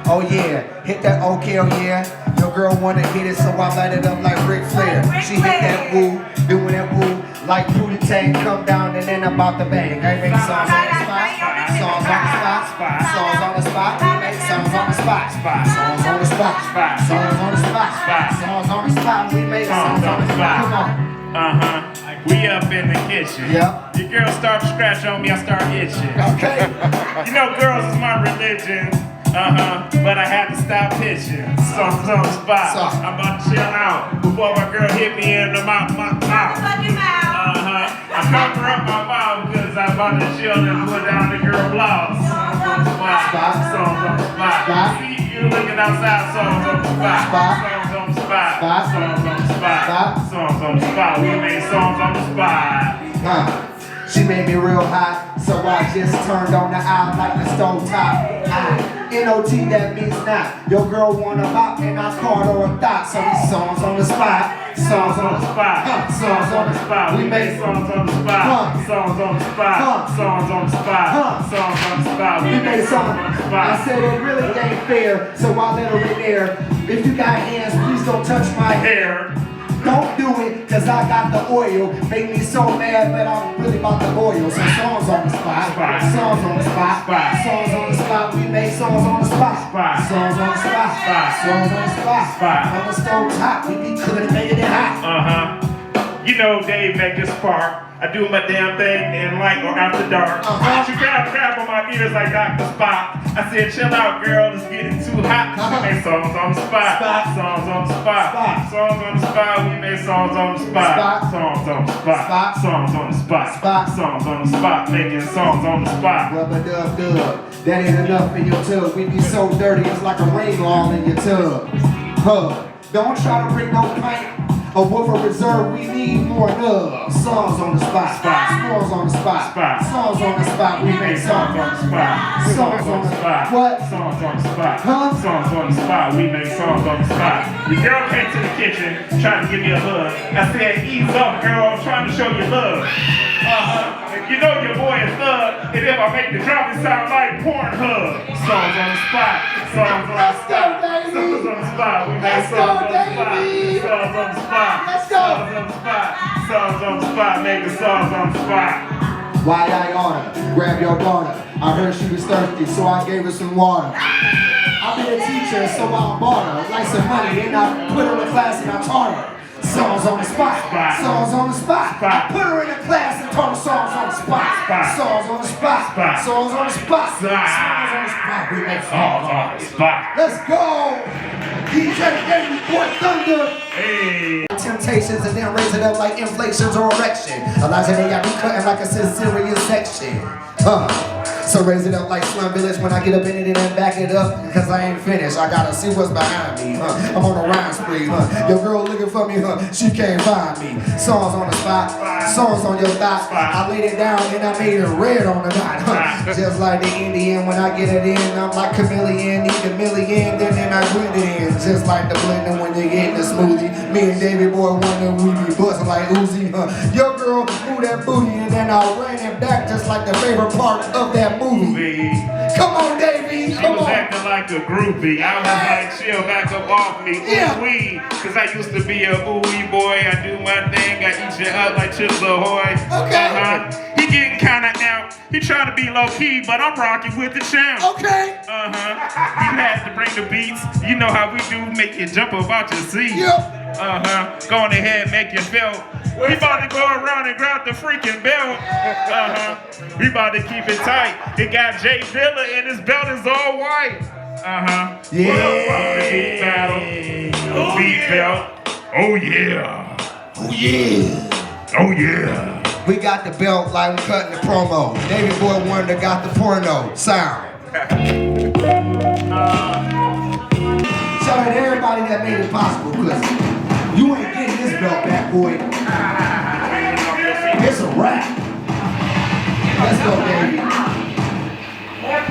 Oh yeah, hit that okay, oh yeah. Your girl wanna hit it, so I light it up like Ric Flair. She hit that woo, doing that woo, like Pootie Tang, come down and then I'm about to bang. I make songs on the spot, songs on the spot, songs on the spot, we make songs on the spot, songs on the spot, songs on the spot, songs on the spot, we make songs on the spot. Come on. We up in the kitchen. Yep. Your girl start to scratch on me, I start itching. Okay. You know, girls is my religion. But I had to stop pitching. Songs on the spot. I'm about to chill out before my girl hit me in the mouth. I cover up my mouth because I'm about to chill and put down the girl blouse. Songs on the spot. Songs on the spot. See you looking outside. Songs on the spot. Songs on the spot. Songs on the spot. Songs on the spot. We made songs on the spot. She made me real hot, so I just turned on the eye like the stove top. N-O-T, that means not. Your girl wanna bop and I called her a thought. So these songs on the spot, songs on the spot, songs on the spot. We make songs on the spot, songs on the spot, songs on the spot, songs on the spot. We make songs on the spot. I said it really ain't fair, so I let her in there. If you got hands, please don't touch my hair. Don't do it, cause I got the oil. Make me so mad that I'm really about to boil. So songs on the spot, songs on the spot, songs on the spot. We make songs on the spot, songs on the spot, songs on the spot. On the stove top, we be cooking and making it hot. You know Dave make a spark. I do my damn thing in light or after dark. You grab on my ears like Dr. Spock. I said, chill out, girl, it's getting too hot. We make songs on the spot. Songs on the spot. Songs on the spot. We make songs on the spot. Songs on the spot. Songs on the spot. Songs on the spot. Making songs on the spot. Rub-a-dub-dub. That ain't enough in your tub. We be so dirty, it's like a rain lawn in your tub. Don't try to bring no pint. A woofer reserve, we need more love. Songs on the spot, songs on the spot, songs on the spot, we make songs on the spot. Songs on the spot, what? Songs on the spot, songs on the spot, we make songs on the spot. The girl came to the kitchen, trying to give me a hug. I said, ease up, girl, I'm trying to show you love. You know your boy is thug, and if I make the drop, it sound like Pornhub. Songs on the spot, songs on the spot, songs on the spot, we make songs on the spot. Songs on the spot, songs on the spot, songs on the spot, making songs on the spot. Why I oughta grab your daughter? I heard she was thirsty, so I gave her some water. I've been a teacher, so I bought her like some money, and I put her in class and I taught her. Songs on the spot, songs on the spot. I put her in a class and taught her songs on the spot. Songs on the spot, songs on the spot. Songs on the spot, we make songs on the spot. Let's go! DJ Daveyboywonder. Hey. Temptations and then raise it up like inflations or erection. Ilajade got me cutting like a Caesarean section. So raise it up like Slum Village when I get up in it and then back it up. Cause I ain't finished, I gotta see what's behind me. I'm on a rhyme spree. Your girl looking for me, she can't find me. Songs on the spot, songs on your thoughts. I laid it down and I made it red on the dot. Just like the Indian when I get it in, I'm like chameleon, need a million, then I blend it in. Just like the blender when you get in the smoothie. Me and Daveyboywonder, we be bustin' like Uzi. Your girl moved that booty and then I ran it back just like the favorite part of that movie. Come on, Davey. She was acting like a groupie. I was like, chill, back up off me. Ooh-wee. Cause I used to be a ooh-wee boy. I do my thing. I eat you up like Chips Ahoy. Okay. He getting kinda out. He trying to be low-key, but I'm rocking with the champ. Okay. You had to bring the beats. You know how we do, make you jump about your seat. Yep. Go on ahead, make you feel. We about to go around and grab the freaking belt. We about to keep it tight. It got Jay Dilla and his belt is all white. Yeah. Beat battle. Beat belt. Oh yeah. Oh yeah. Oh yeah. We got the belt like we cutting the promo. Daveyboywonder got the porno sound. Shout out to everybody that made it possible, cause you ain't getting this belt back, boy. It's a wrap. Let's go, baby.